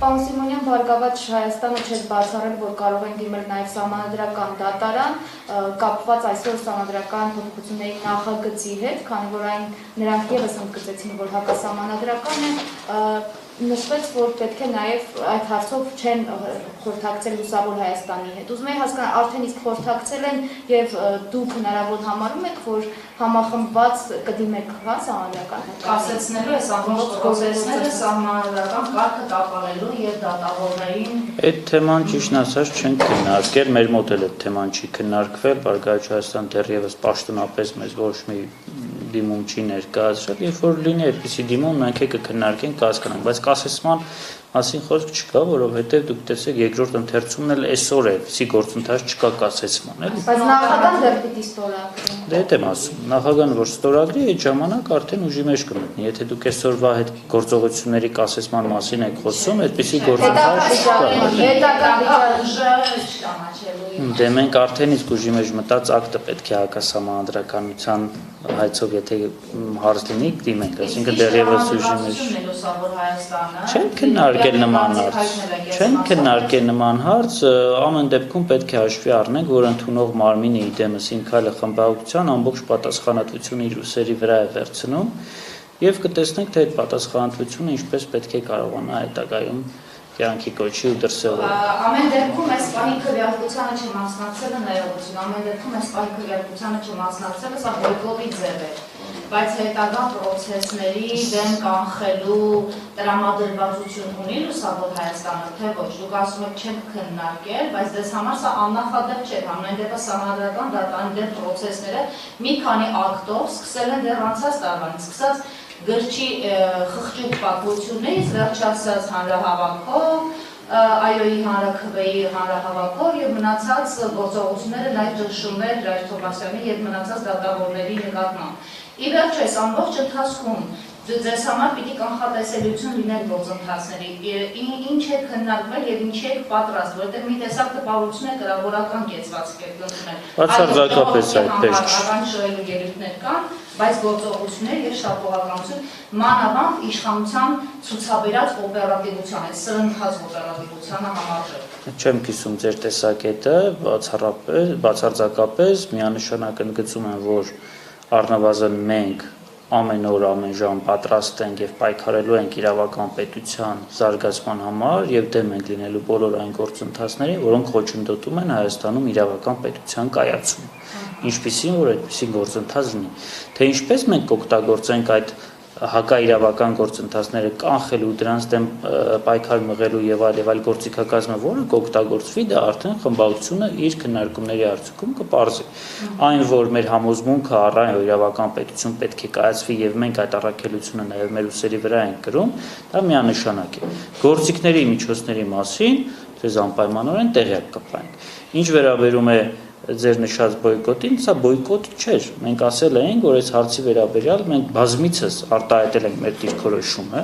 Պարոն Սիմոնյան, Բարգավաճ Հայաստանը չէր բացառել, որ կարող են դիմել նաև սահմանադրական դատարան, կապված այսօր սահմանադրական փոփոխությունների նախագծի հետ, քանի որ այն նրանք ևս ընդգծեցին, որ հակասահմանադրական է, նշվեց, որ պետք է նաև այդ հարցով չեն խորհրդակցել Լուսավոր Հայաստանի հետ։ Ուզում եմ հասկանալ, արդեն իսկ խորհրդակցել են եւ դուք հնարավոր համարում եք, որ համախմբված կդիմեք սահմանադրական կասեցնելու այս ամբողջ process-ները սահմանադրական կարգը տապալելու եւ դատավորներին։ Այդ թեման ճիշտն ասած չենք քննարկել, մեր մոտ էլ այդ թեման չի քննարկվել, Բարգավաճ Հայաստան դեռևս պաշտոնապես մեզ ոչ մի դիմում չի ներկայացրել, երբ որ լինի այդպիսի դիմում մենք կքննարկենք, կհասկանանք, բայց կասեցման մասին խոսք չկա, որովհետև դուք տեսեք երկրորդ ընթերցումն էլ այսօր է, էսի գործընթաց չկա կասեցման, էլի։ Բայց նախագահան դեռ պիտի ստորագրի։ Դե այդ եմ ասում, նախագահան որ ստորագրի, այդ ժամանակ արդեն ուժի մեջ կմտնի, եթե դուք այսօրվա հետ գործողությունների կասեցման մասին եք խոսում, այդպիսի գործընթաց Դե մենք արդեն իսկ ուժի մեջ մտած ակտը պետք է հակասահմանադրականության հայցով եթե հարց լինի դիմենք, այսինքն դեռևս ուժի մեջ չեն քննարկել նման հարց, չեն քննարկել նման հարց, ամեն դեպքում պետք է հաշվի առնենք, որ ընդունող մարմինը իդեմս ինքայլը խմբավորության ամբողջ պատասխանատվությունը իր ուսերի վրա է վերցնում եւ կտեսնենք թե այդ պատասխանատվությունը ինչպես պետք է կարողանա հետագայում կյանքի կոչի ու դրսևորել։ Ամեն դեպքում այս պահի քվեարկությանը չմասնակցելը ներողություն, ամեն դեպքում այս պահի քվեարկությանը չմասնակցելը սա բոյկոտի ձև է, բայց հետագա պրոցեսների դեմ կանխելու տրամադրվածություն ունի Լուսավոր Հայաստանը, թե ոչ, դուք ասում եք չենք քննարկել, բայց դες համար սա աննախադեպ չէ, ամեն դեպս սահմանադրական դատարանի դեմ պրոցեսները մի քանի ակտով սկսել են դեռ անցած տարվանից, սկսած գրչի խղճուկ պատմություններից վերջացած հանրահավաքով, այոյի հանրաքվեի հանրահավաքով եւ մնացած գործողությունները նաև ճնշումներ Ռայր Թովմասյանի եւ մնացած դատավորների նկատմամբ։ Ի վերջո այս ամբողջ ընթացքում ձեզ համար պիտի կանխատեսելիություն լիներ գործընթացների, ինչ է քննարկվել եւ ինչ է պատրաստ, որովհետեւ մի տեսակ տպավորություն է կրավորական կեցվածք է ընդունել։ Բացարձակապես այդպես շոյելու ելույթներ կան, բայց գործողություններ եւ շտապողականություն մանավանդ իշխանության ցուցաբերած օպերատիվության, այդ սրընթաց օպերատիվությանը համարժեք։ Չեմ կիսում ձեր տեսակետը, բացարձակապես միանշանակ ընդգծում եմ, որ առնվազն մենք ամեն օր, ամեն ժամ պատրաստ ենք եւ պայքարելու ենք իրավական պետության զարգացման համար եւ դեմ ենք լինելու բոլոր այն գործընթացներին, որոնք խոչընդոտում են Հայաստանում իրավական պետության կայացումը։ Ինչպիսին որ այդպիսի գործընթաց լինի, թե ինչպես մենք կօգտագործենք այդ հակաիրավական գործընթացները կանխելու դրանց դեմ պայքար մղելու եւ այլ գործիքակազմը, որը կօգտագործվի, դա արդեն խմբավորությունը իր քննարկումների արդյունքում կպարզի։ Այն, որ մեր համոզմունքը առայն իրավական պետություն պետք է կայացվի եւ մենք այդ առաքելությունը նաեւ մեր ուսերի վրա ենք կրում, դա միանշանակ է։ Գործիքների միջոցների մասին դες անպայմանորեն տեղյակ կպայենք։ Ինչ վերաբերում է ձեր նշած բոյկոտին, սա բոյկոտ չէր։ Մենք ասել ենք, որ այս հարցի վերաբերյալ մենք բազմիցս արտահայտել ենք մեր դիրքորոշումը,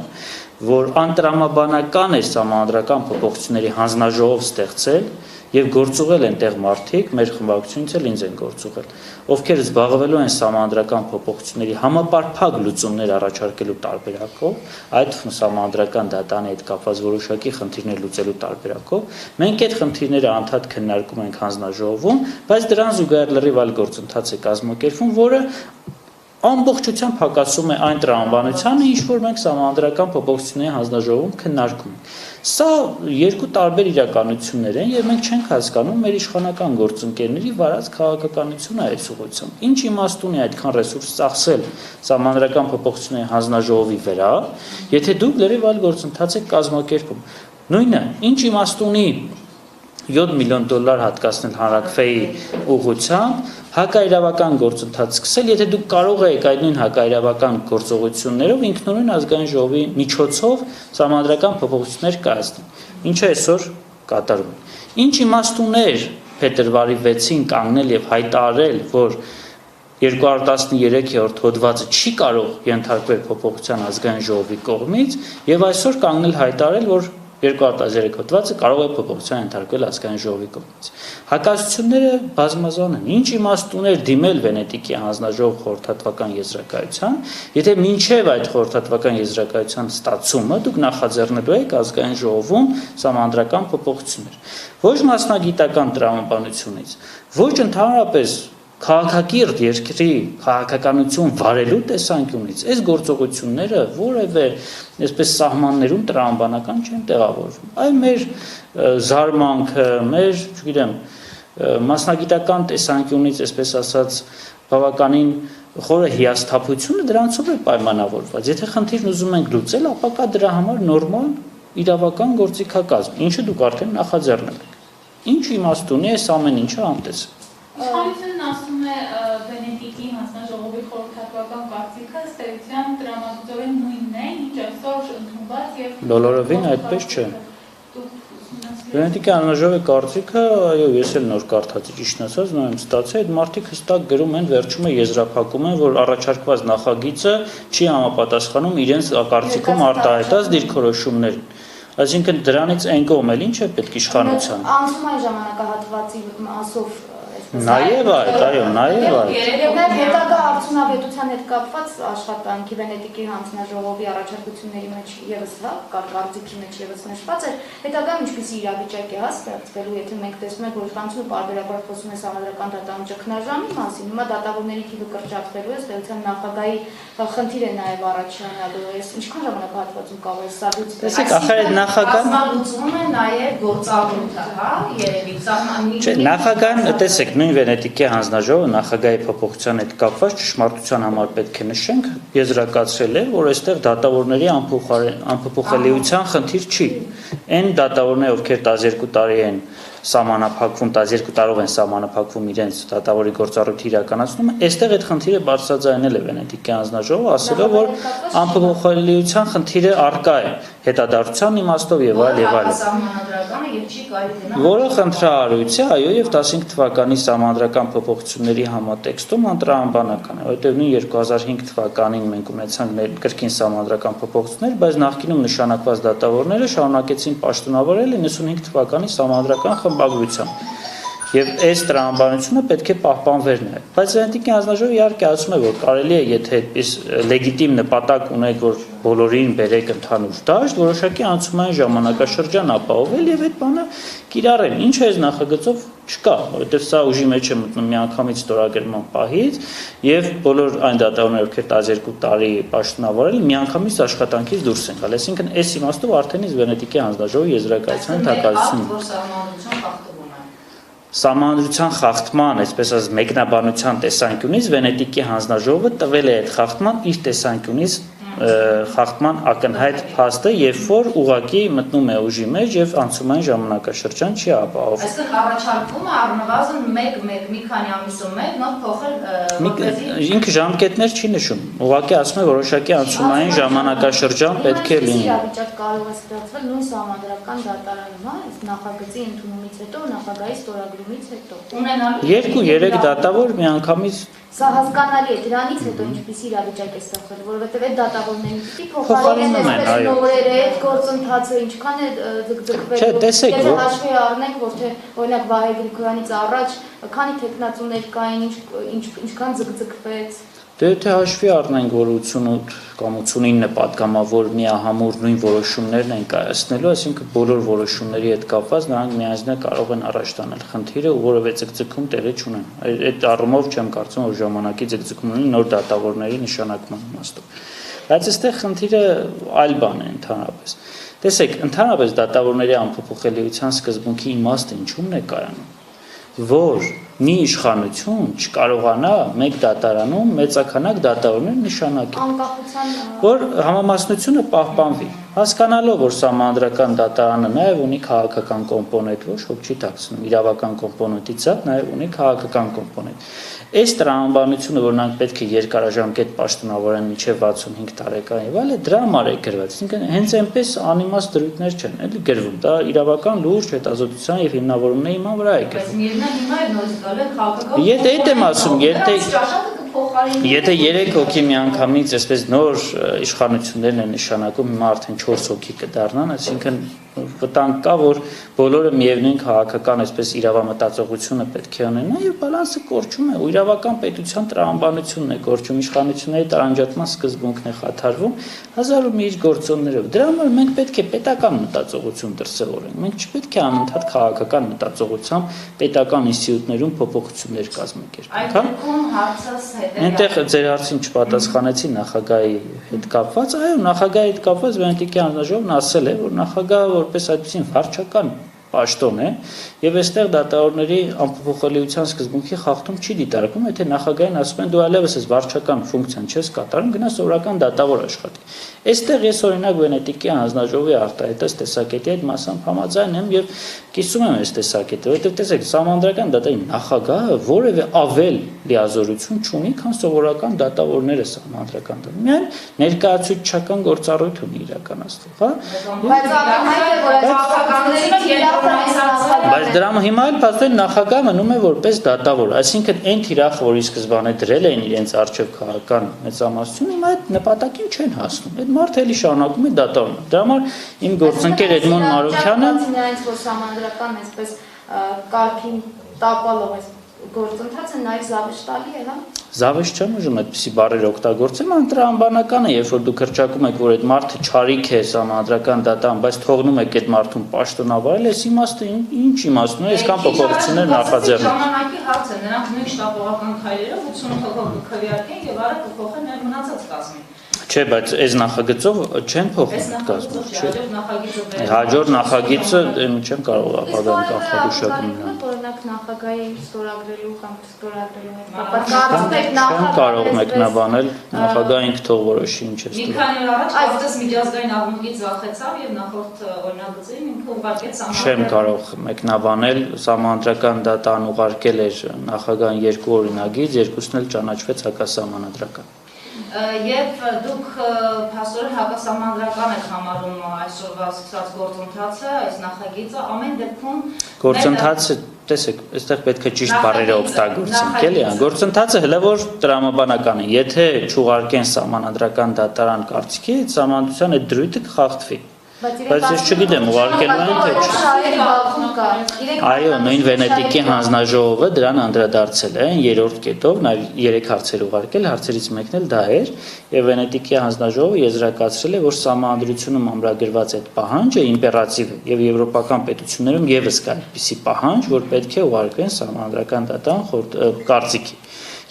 որ անտրամաբանական է սահմանադրական փոփոխությունների հանձնաժողով ստեղծել եւ գործուղել են տեղ մարդիկ, մեր խմբակցությունից էլ ինձ են գործուղել, ովքեր զբաղվելու են սահմանադրական փոփոխությունների համապարփակ լուծումներ առաջարկելու տարբերակով, այդ սահմանադրական դատանի հետ կապված որոշակի խնդիրներ լուծելու տարբերակով, մենք այդ խնդիրները անդադ քննարկում ենք հանձնաժողովում, բայց դրան զուգահեռ լրիվ այլ գործընթաց է կազմակերպվում, որը ամբողջությամբ հակասում է այն տրամաբանությանը, ինչ որ մենք սահմանադրական փոփոխությունների հանձնաժողովում քննարկում ենք։ Սա երկու տարբեր իրականություններ են եւ մենք չենք հասկանում մեր իշխանական գործընկերների վարած քաղաքականությունը այս ուղղությամբ։ Ինչ իմաստ ունի այդքան ռեսուրս ծախսել սահմանադրական փոփոխությունների հանձնաժողովի վրա, եթե դուք լրիվ այլ գործընթաց եք կազմակերպում։ Նույնը, ինչ իմաստ ունի $7 միլիոն հատկացնել հանրաքվեի ուղղությամբ, հակաիրավական գործընթաց սկսել, եթե դուք կարող եք այդ նույն հակաիրավական գործողություններով ինքնուրույն ազգային ժողովի միջոցով սահմանադրական փոփոխություններ կայացնել, ինչը այսօր կատարում են։ Ինչ իմաստ ուներ փետրվարի 6-ին կանգնել եւ հայտարարել, որ 213-րդ հոդվածը չի կարող ենթարկվել փոփոխության ազգային ժողովի կողմից եւ այսօր կանգնել հայտարարել, որ 2003 հոդվածը կարող է փոփոխության ենթարկվել ազգային ժողովի կողմից։ Հակասությունները բազմազան են։ Ինչ իմաստ ուներ դիմել Վենետիկի հանձնաժողով խորհրդատվական եզրակայության, եթե մինչև այդ խորհրդատվական եզրակայության ստացումը դուք նախաձեռնելու եք ազգային ժողովում սահմանադրական փոփոխություններ։ Ոչ մասնագիտական տրամաբանությունից, ոչ ընդհանրապես քաղաքակիրթ երկրի քաղաքականություն վարելու տեսանկյունից այս գործողությունները որևէ այսպես սահմաններում տրամաբանական չեն տեղավորվում։ Այլ մեր զարմանքը, մեր, չգիտեմ, մասնագիտական տեսանկյունից, այսպես ասած, բավականին խորը հիասթափությունը դրանցով է պայմանավորված։ Եթե խնդիրն ուզում ենք լուծել, ապա կա դրա համար նորմալ իրավական գործիքակազմ, ինչը դուք արդեն նախաձեռնել եք։ Ինչ իմաստ ունի այս ամեն ինչը համտեսել։ Իշխանությունն ասում է Վենետիկի հանձնաժողովի խորհրդատվական կարծիքը ըստ էության տրամադրողին նույնն է, ինչ այսօր ընդունված եւ Բոլորովին այդպես չէ։ Վենետիկի հանձնաժողովի կարծիքը, այո, ես էլ նոր կարդացի, ճիշտն ասած, նույն ստացի, այդ մարդիկ հստակ գրում են, վերջում է եզրափակում են, որ առաջարկված նախագիծը չի համապատասխանում իրենց կարծիքում արտահայտած դիրքորոշումներին։ Այսինքն դրանից այն կողմ էլ ինչ է պետք իշխանության։ Անցումային ժամանակահատվածի մասով Նաև այդ, այո, նաև այդ։ Եվ նաև հետագա արդյունավետության հետ կապված աշխատանքի Վենետիկի հանձնաժողովի առաջարկությունների մեջ ևս կարծիքի մեջ ևս նշված էր, հետագայում ինչպիսի իրավիճակ է ստեղծվելու, եթե մենք տեսնում ենք, որ իշխանությունը պարբերաբար խոսում է սահմանադրական դատավորի ճգնաժամի մասին, հիմա դատավորների թիվը կրճատվելու է, ըստ էության նախագահի խնդիր է նաև առաջանալու, ինչքան ժամանակահատվածում կարող է սա լուծվել։ Տեսեք, ախր այդ նախագահն լուծվում է նաև գործառույթը, հա, երևի սահմանի։ Չէ, նախագահն, տեսեք, նույն Վենետիկի հանձնաժողովը նախագահի փոփոխության հետ կապված ճշմարտության համար պետք է նշենք, եզրակացրել է, որ այստեղ դատավորների անփոփոխելիության խնդիր չի։ Այն դատավորները, ովքեր 12 տարի են սահմանափակվում, 12 տարով են սահմանափակվում իրենց դատավորի գործառույթը իրականացնում, այստեղ այդ խնդիրը բարձրաձայնել է Վենետիկի հանձնաժողովը, ասելով, որ անփոփոխելիության խնդիրը առկա է հետադարձության իմաստով եւ այլ եւ այլ։ Սահմանադրականը եւ չի կարելի դրանք։ Որը խնդրահարույց է, այո, եւ 15 թվականի սահմանադրական փոփոխությունների համատեքստում անտրամաբանական է, որտեղ նույն 2005 թվականին մենք ունեցանք կրկին սահմանադրական փոփոխություններ, բայց նախկինում նշանակված դատավորները շարունակեցին պաշտոնավորել 95 թվականի սահմանադրական խմբագրությամբ։ Եվ այս տրամաբանությունը պետք է պահպանվեր նաև։ Բայց Վենետիկի հանձնաժողովը իհարկե ասում է, որ կարելի է, եթե այդպես լեգիտիմ նպատակ ունեք, որ բոլորին բերեք ընդհանուր դաշտ, որոշակի անցումային ժամանակաշրջան ապահովել եւ այդ բանը կիրառել։ Ինչը այս նախագծով չկա, որովհետեւ սա ուժի մեջ է մտնում միանգամից ստորագրման պահից եւ բոլոր այն դատավորները, ովքեր 12 տարի պաշտոնավորել, միանգամից աշխատանքից դուրս են գալ։ Այսինքն այս իմաստով արդեն իսկ Վենետիկի հանձնաժողովի եզրակացության թակազություն Սահմանադրության խախտման, այսպես ասած, մեկնաբանության տեսանկյունից Վենետիկի հանձնաժողովը տվել է այդ խախտման իր տեսանկյունից խախտման ակնհայտ փաստը, երբ որ ուղղակի մտնում է ուժի մեջ եւ անցումային ժամանակաշրջան չի ապահովում։ Այսինքն առաջարկվում է առնվազն մի քանի ամիսում մեկ նոր փոխել ինքը ժամկետներ չի նշում։ Ուղղակի ասում է որոշակի անցումային ժամանակաշրջան պետք է լինի։ Իրավիճակ կարող է ստեղծվել նույն սահմանադրական դատարանում, հա, այս նախագծի ընդունումից հետո, նախագահի ստորագրումից հետո։ Ունենալու 2-3 դատավոր միանգամից Սա հասկանալի է, դրանից հետո ինչպիսի իրավիճակ է ստեղծվել, որովհետև այդ դատավորներին պիտի փոխարինեն այսպես նորերը, այդ գործընթացը ինչքան է ձգձգվել, եթե հաշվի առնենք, որ թե օրինակ Վահե Գրիգորյանից առաջ քանի թեկնածուներ կային, ինչքան ձգձգվեց։ Դե եթե հաշվի առնենք, որ 88 կամ 89 պատգամավոր միահամուռ նույն որոշումներն են կայացնելու, այսինքն բոլոր որոշումների հետ կապված նրանք միայնակ կարող են առաջ տանել խնդիրը, որովհետեւ ձգձգում տեղի չունեն։ Այդ առումով չեմ կարծում, որ ժամանակի ձգձգում ունի նոր դատավորների նշանակման իմաստով։ Բայց այստեղ խնդիրը այլ բան է ընդհանրապես։ Տեսեք, ընդհանրապես դատավորների անփոփոխելիության սկզբունքի իմաստը ինչու՞մն է կայանում։ Որ մի իշխանություն չկարողանա մեկ դատարանում մեծականակ դատավորներ նշանակել, որ համամասնությունը պահպանվի, հասկանալով, որ սահմանադրական դատարանը նաև ունի քաղաքական կոմպոնենտ, ոչ ոք չի թաքցնում, իրավական կոմպոնենտից զատ նաև ունի քաղաքական կոմպոնենտ։ Այս տրամաբանությունը, որ նրանք պետք է երկարաժամկետ պաշտոնավորեն մինչև 65 տարեկան եւ այլն, դրա համար է գրված։ Այսինքն հենց այնպես անիմաստ դրույթներ չեն, էլի գրվում։ Դա իրավական լուրջ հետազոտության եւ հիմնավորումների հիման վրա է գրվում։ Բայց միևնույն հիմա է նորից գալու քաղաքական։ Եթե այդ եմ ասում, եթե փոխարինի։ Եթե 3 հոգի միանգամից այսպես նոր իշխանություններն են նշանակում, հիմա արդեն 4 հոգի կդառնան, այսինքն վտանգ կա, որ բոլորը միևնույն քաղաքական այսպես իրավամտածողությունը պետք է ունենան եւ բալանսը կորչում է, ու իրավական պետության տրամաբանությունն է կորչում, իշխանությունների տարանջատման սկզբունքն է խաթարվում, հազար ու մի իր գործոններով։ Դրա համար մենք պետք է պետական մտածողություն դրսևորենք։ Մենք չպետք է անընդհատ քաղաքական մտածողությամբ պետական ինստիտուտներում փոփոխություններ կազմակերպենք, Այդ դեպքում հարցս Այնտեղ ձեր հարցին չպատասխանեցի նախագահի հետ կապված, այո, նախագահի հետ կապված Վենետիկի հանձնաժողովն ասել է, որ նախագահը որպես այդպեսին վարչական պաշտոն է եւ այստեղ դատավորների անփոփոխելիության սկզբունքի խախտում չի դիտարկվում, եթե նախագահին ասում են դու այլևս այս վարչական ֆունկցիան չես կատարում, գնա սովորական դատավոր աշխատի։ Այստեղ ես օրինակ Վենետիկի հանձնաժողովի արտահայտած տեսակետի հետ մասամբ համաձայն եմ եւ կիսում եմ այս տեսակետը, որովհետեւ տեսեք, սահմանադրական դատայի նախագահը որևէ ավել լիազորություն չունի, քան սովորական դատավորները սահմանադրական դատա։ Միայն ներկայացուցչական գործառույթ ունի իրականացնել, հա։ Բայց ակնհայտ է, որ Բայց դրա հիմա էլ փաստորեն նախագահը մնում է որպես դատավոր, այսինքն այն թիրախը, որ ի սկզբանե դրել էին իրենց արժեվ քաղաքական մեծամասնություն, հիմա այդ նպատակին չեն հասնում։ Այդ մարդը էլի շարունակում է դատավորն։ Դրա համար իմ գործընկեր Էդմոն Մարոկյանը նրանց որ համանդրական այսպես կարգին տապալող այս գործընթացը նաև զավեշտալի է, հա։ Զավեշ չեմ ուզում այդպիսի բառեր օգտագործեմ, անտրամաբանական է, երբ որ դուք հրճակում եք, որ այդ մարդը չարիք է համանդրական դատան, բայց թողնում եք այդ մարդուն պաշտոնավարել, այս իմաստը ինչ իմաստն է, այսքան փոփոխություններ նախաձեռնել։ Ժամանակի հարց է, նրանք նույն շտապողական քայլերով 80 հոգով քվեարկեն եւ արագ կփոխեն նաև մնացած կազմին։ Չէ, բայց այս նախագծով չեն փոխում կազմում, չէ։ Հաջորդ նախագիծը չեմ կարող ապագան կանխագուշակում նրան։ Օրինակ նախագահի ստորագրելու կամ ստորագրելու հետ կապված կարծում եք Չեմ կարող մեկնաբանել, նախագահը ինքը թող որոշի ինչ է Մի ստորագրել։ քանի օր առաջ այդպես միջազգային աղմուկից վախեցավ եւ նախորդ օրինագծին ինքը ուղարկեց Չեմ կարող մեկնաբանել, սահմանադրական դատան ուղարկել էր նախագահան 2 օրինագիծ, երկուսն էլ ճանաչվեց հակասահմանադրական։ Եվ դուք փաստորեն հակասահմանադրական եք համարում այսօրվա սկսած գործընթացը, այս նախագիծը ամեն դեպքում Գործընթացը, տեսեք, այստեղ պետք է ճիշտ բառերը օգտագործենք, էլի, գործընթացը հələ որ տրամաբանական է, եթե չուղարկեն սահմանադրական դատարան կարծիքի, սահմանադրության այդ դրույթը կխախտվի։ Բայց ես չգիտեմ, ուղարկելու են թե չէ։ Այո, նույն Վենետիկի հանձնաժողովը դրան անդրադարձել է 3-րդ կետով, նաև 3 հարցեր ուղարկել, հարցերից մեկն էլ դա էր, եւ Վենետիկի հանձնաժողովը եզրակացրել է, որ սահմանադրությունում ամրագրված այդ պահանջը իմպերատիվ է եւ եվրոպական պետություններում եւս կա այդպիսի պահանջ, որ պետք է ուղարկվեն սահմանադրական դատարան կարծիքի,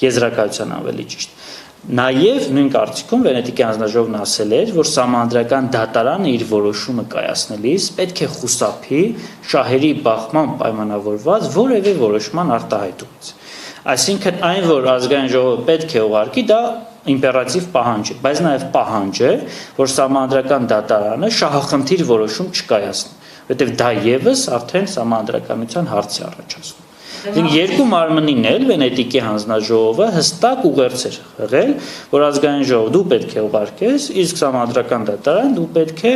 եզրակացության ավելի ճիշտ։ Նաև նույն կարծիքում Վենետիկի հանձնաժողովն ասել էր, որ սահմանադրական դատարանը իր որոշումը կայացնելիս պետք է խուսափի շահերի բախման պայմանավորված որևէ որոշման արտահայտումից։ Այսինքն այն, որ ազգային ժողովը պետք է ուղարկի, դա իմպերատիվ պահանջ է, բայց նաև պահանջ է, որ սահմանադրական դատարանը շահախնդիր որոշում չկայացնի, որովհետև դա եւս արդեն սահմանադրականության հարց է առաջացնում։ Երկու մարմնին էլ Վենետիկի հանձնաժողովը հստակ ուղերձ էր եղել, որ ազգային ժողով դու պետք է ուղարկես, իսկ սահմանադրական դատարան դու պետք է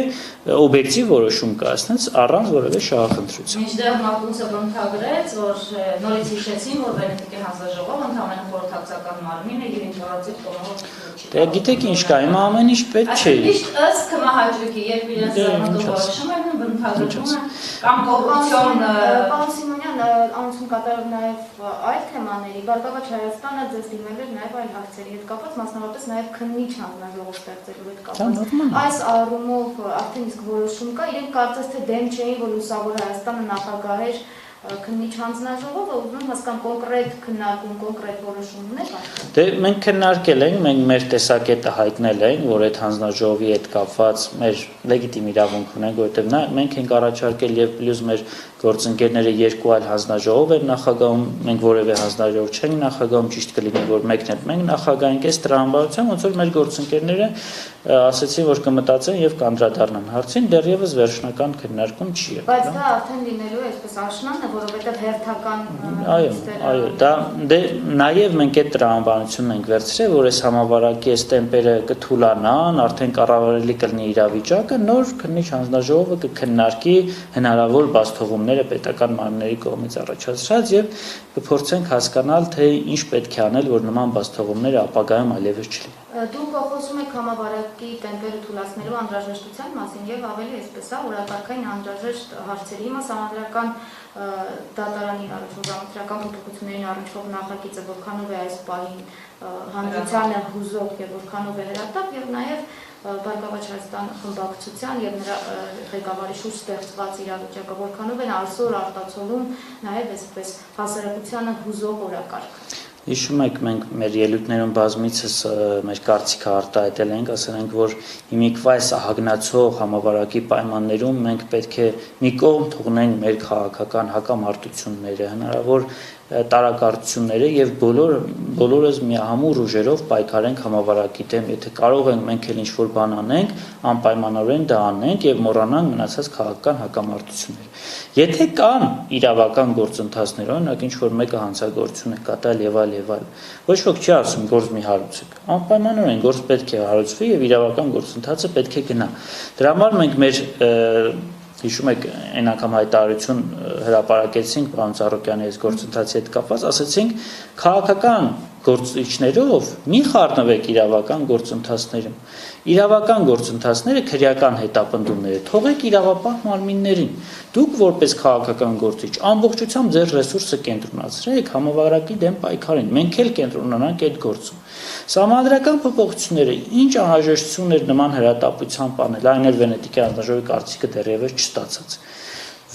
օբյեկտիվ որոշում կայացնես առանց որևէ շահախնդրության։ Մինչդեռ Մակունցը բնութագրեց, որ նորից հիշեցին, որ Վենետիկի հանձնաժողովը ընդհանրապես խորհրդակցական մարմին է եւ ինտերակտիվ կողմով։ Դե գիտեք ինչ կա, հիմա ամեն ինչ պետք չէ։ Միշտ ըստ կմահաճույքի, երբ իրենց որոշում են բնութագրում են կամ կոռուպցիոն Պարոն Սիմոնյան, անցում կատարող նաև այլ թեմաների, Բարգավաճ Հայաստանը ձեզ դիմել էր նաև այլ հարցերի հետ կապված, մասնավորապես նաև քննիչ հանձնաժողով ստեղծելու հետ կապված։ Այս առումով արդեն իսկ որոշում կա, իրենք կարծես թե դեմ չէին, որ Լուսավոր Հայաստանը նախագահեր քննիչ հանձնաժողովը, ուզում եմ հասկանալ կոնկրետ քննարկում, կոնկրետ որոշում ունեք արդեն։ Դե մենք քննարկել ենք, մենք մեր տեսակետը հայտնել ենք, որ այդ հանձնաժողովի հետ կապված մեր լեգիտիմ իրավունք ունենք, որովհետև մենք ենք առաջարկել եւ պլյուս մեր գործընկերները 2 այլ հանձնաժողով են նախագահում, մենք որևէ հանձնաժողով չենք նախագահում, ճիշտ կլինի, որ մեկն է մենք նախագահենք այս տրամաբանությամբ, ոնց որ մեր գործընկերները ասացին, որ կմտածեն եւ կանդրադառնան հարցին, դեռևս վերջնական քննարկում չի եղել։ Բայց դա արդեն լինելու է այսպես աշնան է, որովհետեւ հերթական Այո, դա դե նաեւ մենք այդ տրամաբանությունն ենք վերցրել, որ այս համավարակի այս տեմպերը կթուլանան, արդեն կառավարելի կլինի իրավիճակը, նոր քննիչ հանձնաժողովը կքննարկի հնարավոր բացթողումներ պայմանները պետական մարմինների կողմից առաջացրած եւ կփորձենք հասկանալ թե ինչ պետք է անել, որ նման բացթողումները ապագայում այլևս չլինեն։ Դուք խոսում եք համավարակի տեմպերը թույլատնելու անհրաժեշտության մասին եւ ավելի այսպես է օրակարգային անհրաժեշտ հարցերի հիմա համանդրական դատարանի ժամանակական փոփոխություններին առնչվող նախագիծը որքանով է այս պահին հանրությանը հուզող եւ որքանով է հրատապ եւ նաեւ Բարգավաճ Հայաստան խմբակցության եւ նրա ղեկավարի շուրջ ստեղծված իրավիճակը որքանով են այսօր արտացոլում նաեւ այսպես հասարակությանը հուզող օրակարգ։ Հիշում եք, մենք մեր ելույթներում բազմիցս մեր կարծիքը արտահայտել ենք, ասել ենք, որ հիմիկվա այս ահագնացող համավարակի պայմաններում մենք պետք է մի կողմ թողնենք մեր քաղաքական հակամարտությունները, հնարավոր տարակարծությունները եւ բոլորս միահամուռ ուժերով պայքարենք համավարակի դեմ, եթե կարող ենք մենք էլ ինչ-որ բան անենք, անպայմանորեն դա անենք եւ մոռանանք մնացած քաղաքական հակամարտությունները։ Եթե կան իրավական գործընթացներ, օրինակ ինչ-որ մեկը հանցագործություն է կատարել եւ այլ, ոչ ոք չի ասում գործ մի հարուցեք։ Անպայմանորեն գործ պետք է հարուցվի եւ իրավական գործընթացը պետք է գնա։ Դրա համար մենք մեր հիշում եք այն անգամ հայտարարություն հրապարակեցինք պարոն Ծառուկյանի այս գործընթացի հետ կապված, ասացինք քաղաքական գործիչներով մի խառնվեք իրավական գործընթացներում։ Իրավական գործընթացները քրեական հետապնդումներ թողեք իրավապահ մարմիններին։ Դուք որպես քաղաքական գործիչ ամբողջությամբ ձեր ռեսուրսը կենտրոնացրեք համավարակի դեմ պայքարին։ Մենք էլ կենտրոնանանք այդ գործում։ Սահմանադրական փոփոխությունները ինչ անհրաժեշտություններ նման հրատապությամբ անել, այն էլ Վենետիկի հանձնաժողովի կարծիքը դեռևս չստացած։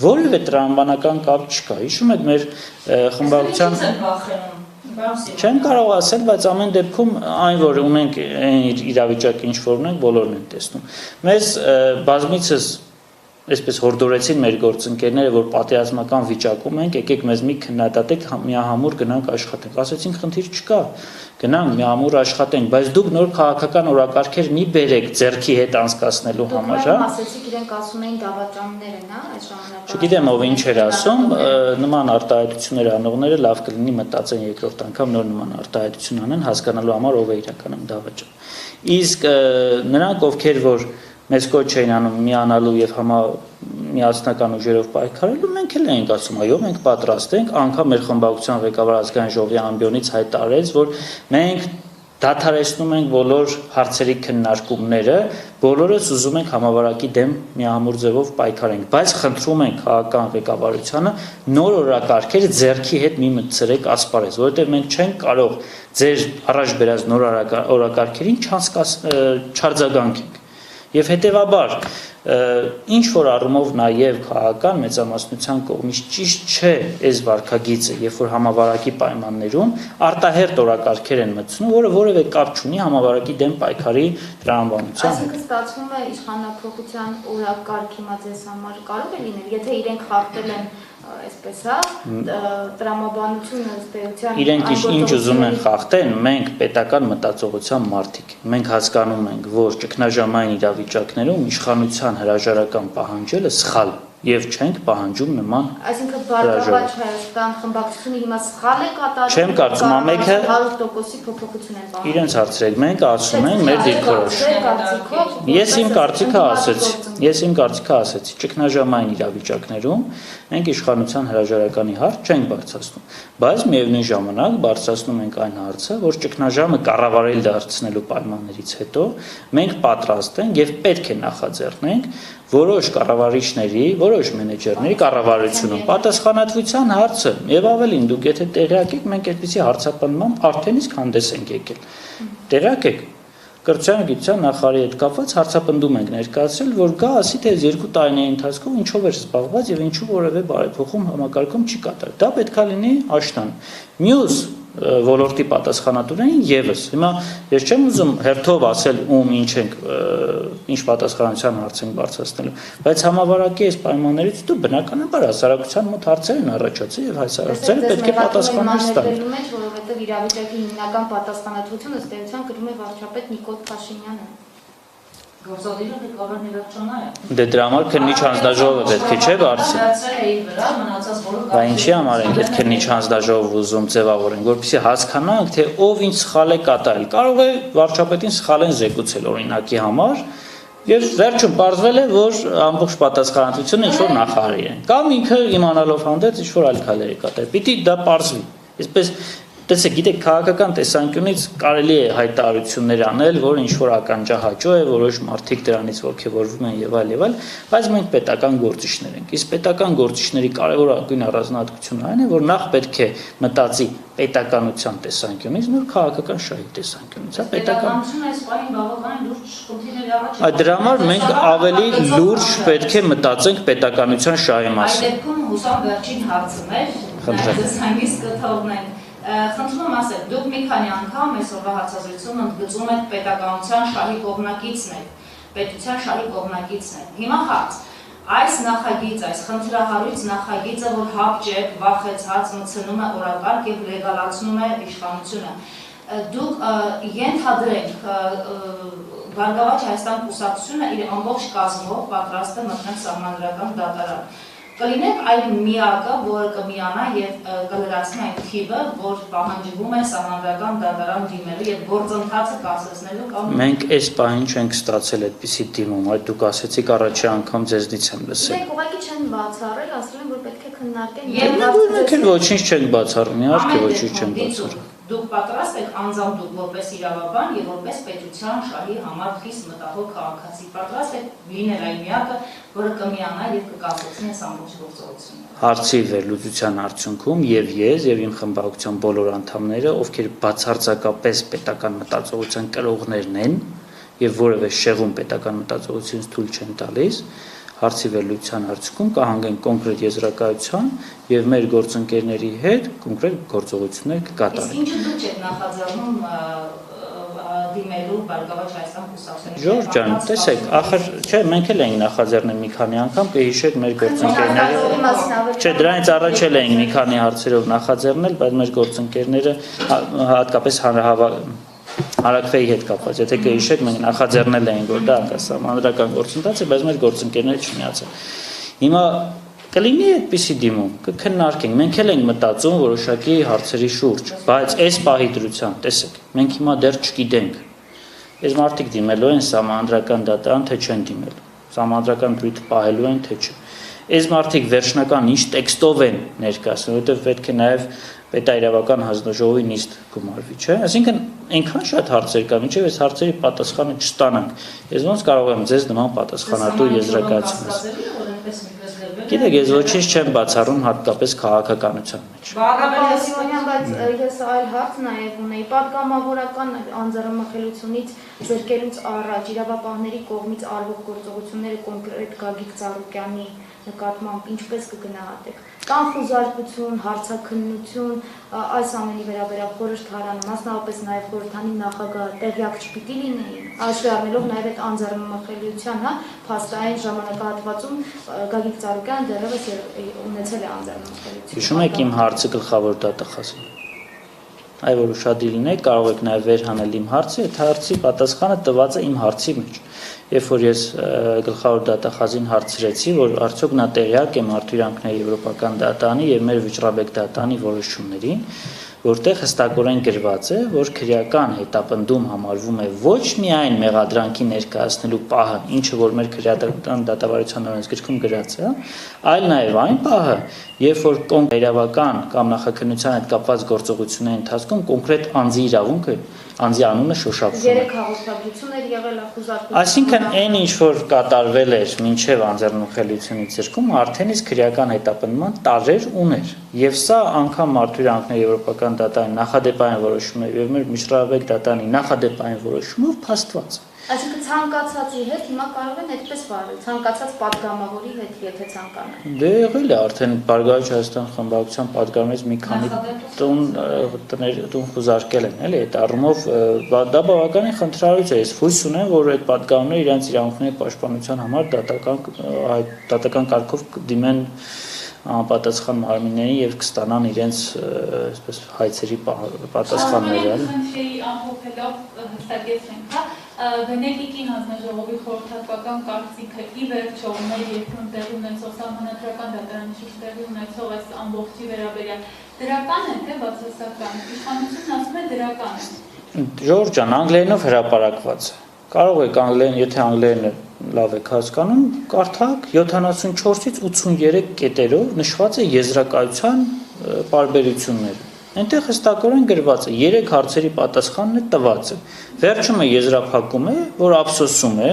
Որևէ տրամաբանական կապ չկա։ Հիշում եք մեր խմբակցության Չեմ կարող ասել, բայց ամեն դեպքում այն որ ունենք իրավիճակը ինչ որ ունենք, բոլորն են տեսնում։ Մեզ բազմիցս այսպես հորդորեցին մեր գործընկերները, որ պատերազմական վիճակում ենք, եկեք մեզ մի քննադատեք, միահամուռ գնանք աշխատենք։ Ասացինք, խնդիր չկա, գնանք միահամուռ աշխատենք, բայց դուք նոր քաղաքական օրակարգեր մի բերեք ձեռքի հետ անցկացնելու համար, հա։ Ասեցիք իրենք ասում էին դավաճաններ են, հա, այս ժամանակը։ Չգիտեմ ով ինչ էր ասում, նման արտահայտություններ անողները լավ կլինի մտածեն երկրորդ անգամ նոր նման արտահայտություն անեն, հասկանալու համար ով է իրականում դավաճան։ Իսկ նրանք ովքեր որ մեզ կոչ էին անում միանալու եւ միասնական ուժերով պայքարելու, մենք էլ ենք ասում, այո, մենք պատրաստ ենք, անգամ մեր խմբակցության ղեկավար ազգային ժողովի ամբիոնից հայտարարեց, որ մենք դադարեցնում ենք բոլոր հարցերի քննարկումները, բոլորս ուզում ենք համավարակի դեմ միահամուռ ձևով պայքարենք, բայց խնդրում ենք քաղաքական ղեկավարությանը նոր օրակարգեր ձեռքի հետ մի մտցրեք ասպարեզ, որովհետև մենք չենք կարող ձեր առաջ բերած նոր օրակարգերին չարձագանքենք։ Եվ հետևաբար ինչ որ առումով նաև քաղաքական մեծամասնության կողմից ճիշտ չէ այս վարքագիծը, երբ որ համավարակի պայմաններում արտահերտ օրակարգեր են մտցնում, որը որևէ կապ չունի համավարակի դեմ պայքարի տրամաբանության հետ։ Այսինքն ստացվում է իշխանափոխության օրակարգ հիմա ձեզ համար կարող է լինել, եթե իրենք խախտել են այսպես հա տրամաբանությունը ըստ իրենք ինչ ուզում են խախտեն, մենք պետական մտածողության մարդիկ, մենք հասկանում ենք, որ ճգնաժամային իրավիճակներում իշխանության հրաժարական պահանջելը սխալ եւ չենք պահանջում նման Այսինքն Բարգավաճ Հայաստան խմբակցությունը հիմա սխալ է կատարում Չեմ կարծում ամենքը 100%-ի փոփոխություն են պահանջում Իրենց հարցրեք մենք ասում ենք մեր դիրքորոշ Ես իմ կարծիքը ասեցի ճգնաժամային իրավիճակներում մենք իշխանության հրաժարականի հարց չենք բարձրացնում բայց միևնույն ժամանակ բարձրացնում ենք այն հարցը որ ճգնաժամը կառավարել դարձնելու պայմաններից հետո մենք պատրաստ ենք եւ պետք է նախաձեռնենք որոշ կառավարիչների, որոշ մենեջերների կառավարությունում պատասխանատվության հարցը եւ ավելին դուք եթե տեղյակ եք մենք այդպիսի հարցապնդմամբ արդեն իսկ հանդես ենք եկել տեղյակ եք կրթության գիտության նախարարի հետ կապված հարցապնդում ենք ներկայացրել որ գա ասի թե 2 տարիների ընթացքում ինչով էր զբաղված եւ ինչու որևէ բարեփոխում համակարգում չի կատարել դա պետքա լինի աշտան մյուս ոլորտի պատասխանատուներին եւս հիմա ես չեմ ուզում հերթով ասել ում ինչ պատասխանատվության հարց ենք բարձրացնելու բայց համավարակի այս պայմաններից դու բնականաբար հասարակության մոտ հարցեր են առաջացել եւ հասարակությունը պետք է պատասխաններ ստանալ որովհետեւ իրավիճակի հիմնական պատասխանատվությունը ըստ էության կրում է վարչապետ Նիկոլ Փաշինյանը Գործադիրը ղեկավարն իրավիճանայ է Դե դրա համար քննիչ հանձնաժողովը պետք է չէ բարձր Բա ինչի համար ենք այդ քննիչ հանձնաժողովը ուզում ձևավորենք որպեսզի հասկանանք թե ով ինչ սխալ է կատարել կարող է վարչապետին սխալ են զեկուցել օրինակի համար Եվ վերջում պարզվել է, որ ամբողջ պատասխանատվությունը ինչ-որ նախարարի է։ Կամ ինքը իմանալով հանդերձ ինչ-որ այլ քայլեր է կատարել։ Պիտի դա պարզվի։ Այսպես տեսեք, գիտեք, քաղաքական տեսանկյունից կարելի է հայտարարություններ անել, որ ինչ-որ ականջահաճո է, որոշ մարդիկ դրանից ոգևորվում են եւ այլ, բայց մենք պետական գործիչներ ենք։ Իսկ պետական գործիչների կարևորագույն առանձնահատկությունը այն է, որ նախ պետք է մտածի պետականության տեսանկյունից, նոր քաղաքական շահի տեսանկյունից, հա, պետականությունը այս պահին բավականին լուրջ խնդիրների առաջ է։ Այդ դրա համար մենք ավելի լուրջ պետք է մտածենք պետականության շահի մասին։ Այդ դեպքում հուսամ վերջին հարցը մեր, դասանգից կթողնենք։ Խնդրում եմ ասել, դուք մի քանի անգամ այսօրվա հարցազրույցում ընդգծում եք պետականության շահի կողմնակիցն եք, պետության շահի կողմնակիցն եք։ Հիմա հարց, այս նախագիծը, այս խնդրահարույց նախագիծը, որ հապճեպ, վախեցած մտցնում է օրակարգ եւ լեգալացնում է իշխանությունը, դուք ենթադրենք Բարգավաճ Հայաստան կուսակցությունը իր ամբողջ կազմով պատրաստ է մտնել սահմանադրական դատարան։ Կլինեք այլ միակը, որը կմիանա եւ կլրացնի այն թիվը, որ պահանջվում է սահմանադրական դատարան դիմելու եւ գործընթացը կասեցնելու կամ Մենք այս պահին չենք ստացել այդպիսի դիմում, այդ դուք ասեցիք առաջի անգամ ձեզնից եմ լսել։ Մենք ուղղակի չեն բացառել, ասել են, որ պետք է քննարկեն Մենք էլ ոչինչ չենք բացառում, իհարկե ոչինչ չենք բացառում։ Դուք պատրաստ եք անձամբ դուք որպես իրավաբան եւ որպես պետության շահի համար խիստ մտահոգ քաղաքացի պատրաստ եք լինել այն միակը, որը կմիանա եւ կկասեցնի այս ամբողջ գործողությունը։ Հարցի վերլուծության արդյունքում եւ ես եւ իմ խմբակցության բոլոր անդամները, ովքեր բացարձակապես պետական մտածողության կրողներն են եւ որևէ շեղում պետական մտածողությունից թույլ չեն տալիս, հարցի վերլուծության արդյունքում կհանգեն կոնկրետ եզրակացության եւ մեր գործընկերների հետ կոնկրետ գործողություններ կկատարենք։ Իսկ ինչու դուք եք նախաձեռնում դիմելու Բարգավաճ Հայաստան կուսակցության։ Ժորժ ջան, տեսեք, ախր չէ, մենք էլ ենք նախաձեռնել մի քանի անգամ, կհիշեք մեր գործընկերները։ Չէ, դրանից առաջ էլ ենք մի քանի հարցերով նախաձեռնել, բայց մեր գործընկերները հատկապես Հարակվեի հետ կապված, եթե կհիշեք, մենք նախաձեռնել էինք, որ դա սահմանադրական գործընթաց է, բայց մեր գործընկերները չմիացան։ Հիմա կլինի այդպիսի դիմում, կքննարկենք, մենք էլ ենք մտածում որոշակի հարցերի շուրջ, բայց այս պահի դրությամբ, տեսեք, մենք հիմա դեռ չգիտենք։ Այս մարդիկ դիմելու են սահմանադրական դատարան, թե չեն դիմելու։ Սահմանադրական դրույթ պահելու են, թե չէ։ Այս մարդիկ վերջնական ինչ տեքստով են ներկայացնում, որովհետև պետք է նաև պետաիրավական հանձնաժողովի նիստ գումարվի, չէ՞։ Այսինքն այնքան շատ հարցեր կան, մինչև այս հարցերի պատասխանը չստանանք։ Ես ոնց կարող եմ ձեզ նման պատասխանատու եզրակացնել։ Գիտեք, ես ոչինչ չեմ բացառում հատկապես քաղաքականության մեջ։ Բաղավարյան, բայց ես այլ հարց նաև ունեի, պատգամավորական անձեռնմխելությունից զրկելուց առաջ իրավապահների կողմից արվող գործողությունները կոնկրետ Գագիկ Ծառուկյանի նկատմամբ ինչպես կգնահատեք։ Կան խոզարկություն, հարցաքննություն, այս ամենի վերաբերյալ խորհրդարանը, մասնավորապես նաև խորհրդանի նախագահը տեղյակ չպիտի լինեին, հաշվի առնելով նաև այդ անձեռնմխելիության, փաստային ժամանակահատվածում Գագիկ Ծառուկյանը դեռևս ունեցել է անձեռնմխելիություն։ Հիշում եք իմ հարցը գլխավոր դատախազին։ Այ որ ուշադիր լինեք, կարող եք նաև վերհանել իմ հարցը, այդ հարցի պատասխանը տված է իմ հարցի մեջ։ Երբ որ ես գլխավոր դատախազին հարցրեցի, որ արդյոք նա տեղյակ է մարդու եվրոպական դատարանի եւ մեր վճռաբեկ դատարանի որոշումներին, որտեղ հստակորեն գրված է, որ քրեական հետապնդում համարվում է ոչ միայն մեղադրանքի ներկայացնելու պահը, ինչը որ մեր քրեական դատավարության օրենսգրքում գրած է, այլ նաև այն պահը, երբ որ իրավական կամ նախաքննության հետ կապված գործողությունների ընթացքում կոնկրետ անձի իրավունքը, անձի անունը շոշափվում է։ 3 հաղորդագրություն էր եղել ախուզարկություն։ Այսինքն այն ինչ որ կատարվել էր մինչև անձեռնմխելիությունից զրկում, արդեն իսկ քրեական հետապնդման տարեր ուներ։ Եվ սա անգամ մարդու եվրոպական դատարանի նախադեպային որոշումը եւ մեր միջրավեկ դատարանի նախադեպային որոշումով փաստված։ Այսինքն ցանկացածի հետ հիմա կարող են այդպես վարել, ցանկացած падգամավորի հետ, եթե ցանկանան։ Դե եղել է արդեն Բարգավաճ Հայաստան խմբակցության падգամներից մի քանի տուն խուզարկել են, էլի, այդ առումով դա բավականին խնդրահարույց է։ Ես հույս ունեմ, որ այդ падգամները իրենց իրավունքների պաշտպանության համար դատական կարգով կդիմեն պատասխան մարմիններին եւ կստանան իրենց այսպես հայցերի պատասխանները։ Խնդրի ամփոփելով հստակեցնենք, Վենետիկի հանձնաժողովի խորհրդատվական կարծիքը ի վերջո մեր երկրում տեղի ունեցող սահմանադրական դատարանի շուրջ տեղի ունեցող այս ամբողջի վերաբերյալ դրական է թե բացասական։ Իշխանությունն ասում է դրական է։ Ժորժ ջան, անգլերենով հրապարակված է։ Կարող եք անգլերեն, եթե անգլերենը լավ եք հասկանում, կարդակ 74-ից 83 կետերով նշված է եզրակացության պարբերությունները։ Այնտեղ հստակորեն գրված է 3 հարցերի պատասխանն է տված է։ Վերջում է եզրափակում է, որ ափսոսում է,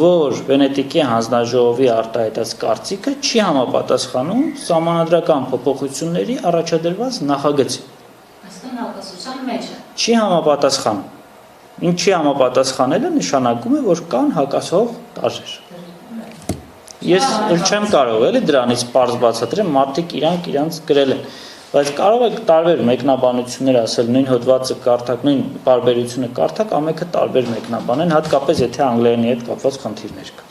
որ Վենետիկի հանձնաժողովի արտահայտած կարծիքը չի համապատասխանում սահմանադրական փոփոխությունների առաջադրված նախագծին։ Այսինքն հակասության մեջ է։ Չի համապատասխանում։ Ինչի համապատասխանելը նշանակում է, որ կան հակասող տարրեր։ Ես չեմ կարող էլի դրանից պարզ բացատրեմ, մարդիկ իրանց գրել են, բայց կարող եք տարբեր մեկնաբանություններ ասել, նույն հոդվածը կարդակ, նույն պարբերությունը կարդակ, ամենքը տարբեր մեկնաբան են, հատկապես եթե անգլերենի հետ կապված խնդիրներ կա։